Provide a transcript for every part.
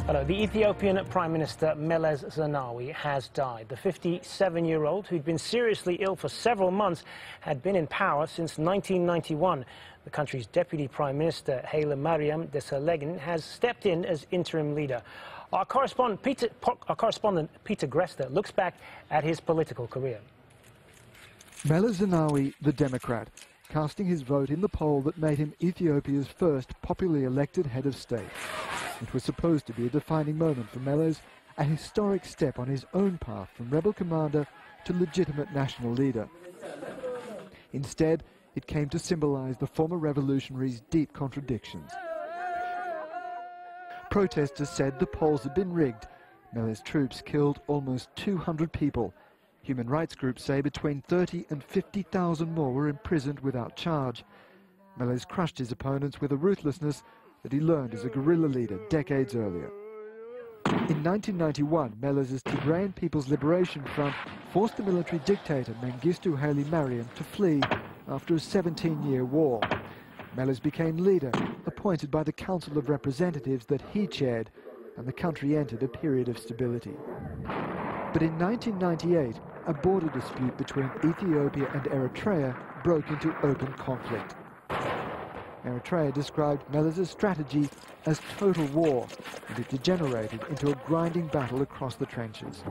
Hello. The Ethiopian Prime Minister Meles Zenawi has died. The 57-year-old, who'd been seriously ill for several months, had been in power since 1991. The country's Deputy Prime Minister, Haile Mariam Desalegn, has stepped in as interim leader. Our correspondent Peter Grester looks back at his political career. Meles Zenawi, the Democrat, casting his vote in the poll that made him Ethiopia's first popularly elected head of state. It was supposed to be a defining moment for Meles, a historic step on his own path from rebel commander to legitimate national leader. Instead, it came to symbolize the former revolutionary's deep contradictions. Protesters said the polls had been rigged. Meles' troops killed almost 200 people. Human rights groups say between 30 and 50,000 more were imprisoned without charge. Meles crushed his opponents with a ruthlessness that he learned as a guerrilla leader decades earlier. In 1991, Meles' Tigrayan People's Liberation Front forced the military dictator Mengistu Haile Mariam to flee after a 17-year war. Meles became leader, appointed by the Council of Representatives that he chaired, and the country entered a period of stability. But in 1998, a border dispute between Ethiopia and Eritrea broke into open conflict. Eritrea described Meles' strategy as total war, and it degenerated into a grinding battle across the trenches.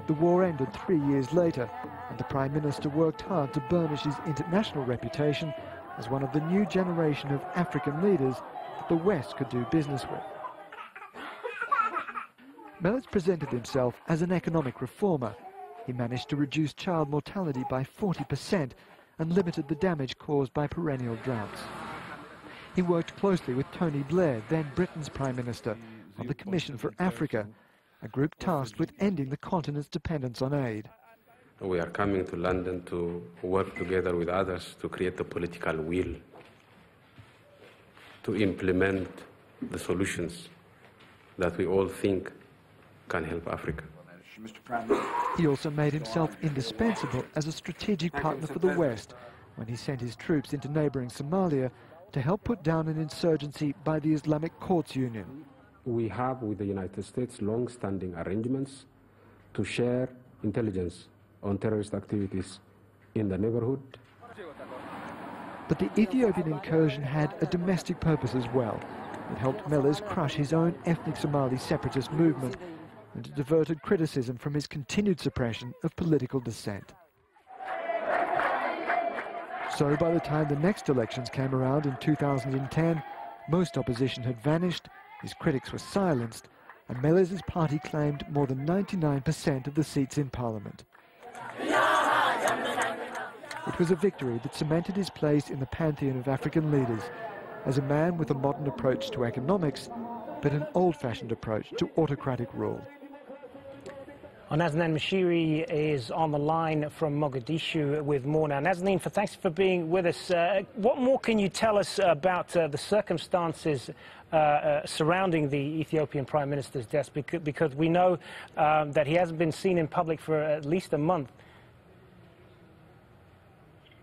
The war ended 3 years later, and the Prime Minister worked hard to burnish his international reputation as one of the new generation of African leaders that the West could do business with. Meles presented himself as an economic reformer. He managed to reduce child mortality by 40% and limited the damage caused by perennial droughts. He worked closely with Tony Blair, then Britain's Prime Minister, on the Commission for Africa, a group tasked with ending the continent's dependence on aid. We are coming to London to work together with others to create the political will to implement the solutions that we all think can help Africa. He also made himself indispensable as a strategic partner for the West when he sent his troops into neighboring Somalia to help put down an insurgency by the Islamic Courts Union. We have with the United States long-standing arrangements to share intelligence on terrorist activities in the neighborhood. But the Ethiopian incursion had a domestic purpose as well. It helped Meles crush his own ethnic Somali separatist movement, and it diverted criticism from his continued suppression of political dissent. So by the time the next elections came around in 2010, most opposition had vanished, his critics were silenced, and Meles' party claimed more than 99% of the seats in parliament. It was a victory that cemented his place in the pantheon of African leaders as a man with a modern approach to economics, but an old-fashioned approach to autocratic rule. Nazanin Mashiri is on the line from Mogadishu with more now. Nazanin, thanks for being with us. What more can you tell us about the circumstances surrounding the Ethiopian Prime Minister's death? Because we know that he hasn't been seen in public for at least a month.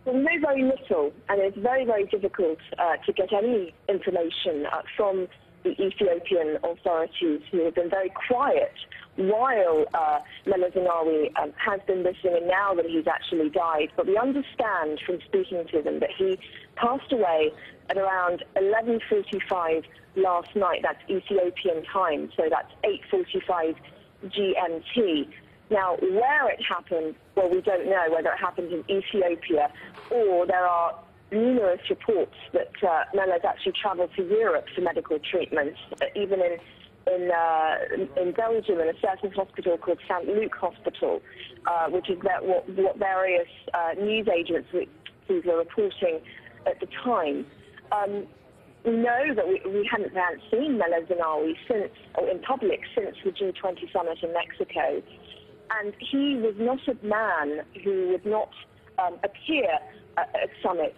We know very little, and it's very, very difficult to get any information from the Ethiopian authorities, who have been very quiet while Meles Zenawi has been missing, and now that he's actually died. But we understand from speaking to them that he passed away at around 11:45 last night. That's Ethiopian time, so that's 8:45 GMT. Now, where it happened, well, we don't know whether it happened in Ethiopia, or there are numerous reports that Meles actually travelled to Europe for medical treatments, even in Belgium, in a certain hospital called St. Luke Hospital, which is what various news agencies were reporting at the time. We know that we hadn't seen Meles Zenawi in public since the G20 summit in Mexico, and he was not a man who would not appear at summits.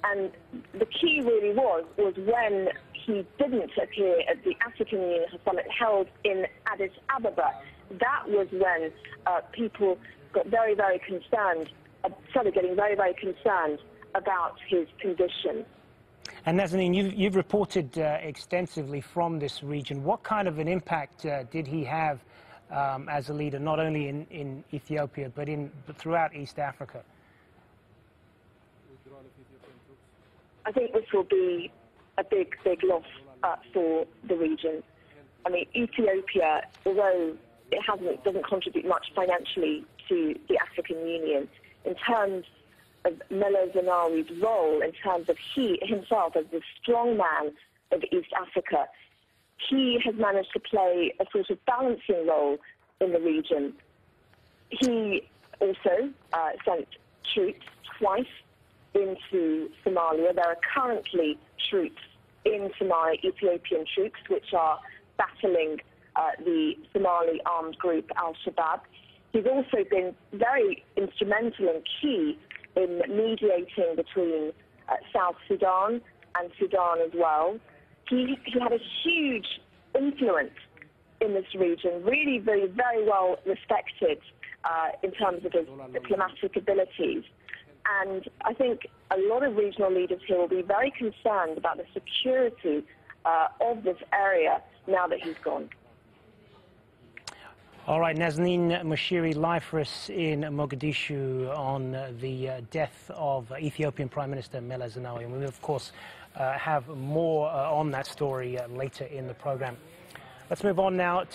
And the key really was when he didn't appear at the African Union Summit held in Addis Ababa. That was when people got very, very concerned, started getting very, very concerned about his condition. And Nazanin, you've reported extensively from this region. What kind of an impact did he have as a leader, not only in Ethiopia, but throughout East Africa? I think this will be a big loss for the region. I mean, Ethiopia, although it doesn't contribute much financially to the African Union, in terms of Meles Zenawi's role, in terms of he himself as the strong man of East Africa, he has managed to play a sort of balancing role in the region. He also sent troops twice into Somalia. There are currently troops in Somalia, Ethiopian troops, which are battling the Somali armed group Al-Shabaab. He's also been very instrumental and key in mediating between South Sudan and Sudan as well. He had a huge influence in this region, really very well respected in terms of his diplomatic abilities. And I think a lot of regional leaders here will be very concerned about the security of this area now that he's gone. All right, Nazanin Moshiri, live for us in Mogadishu on the death of Ethiopian Prime Minister Meles Zenawi. And we will, of course, have more on that story later in the program. Let's move on now to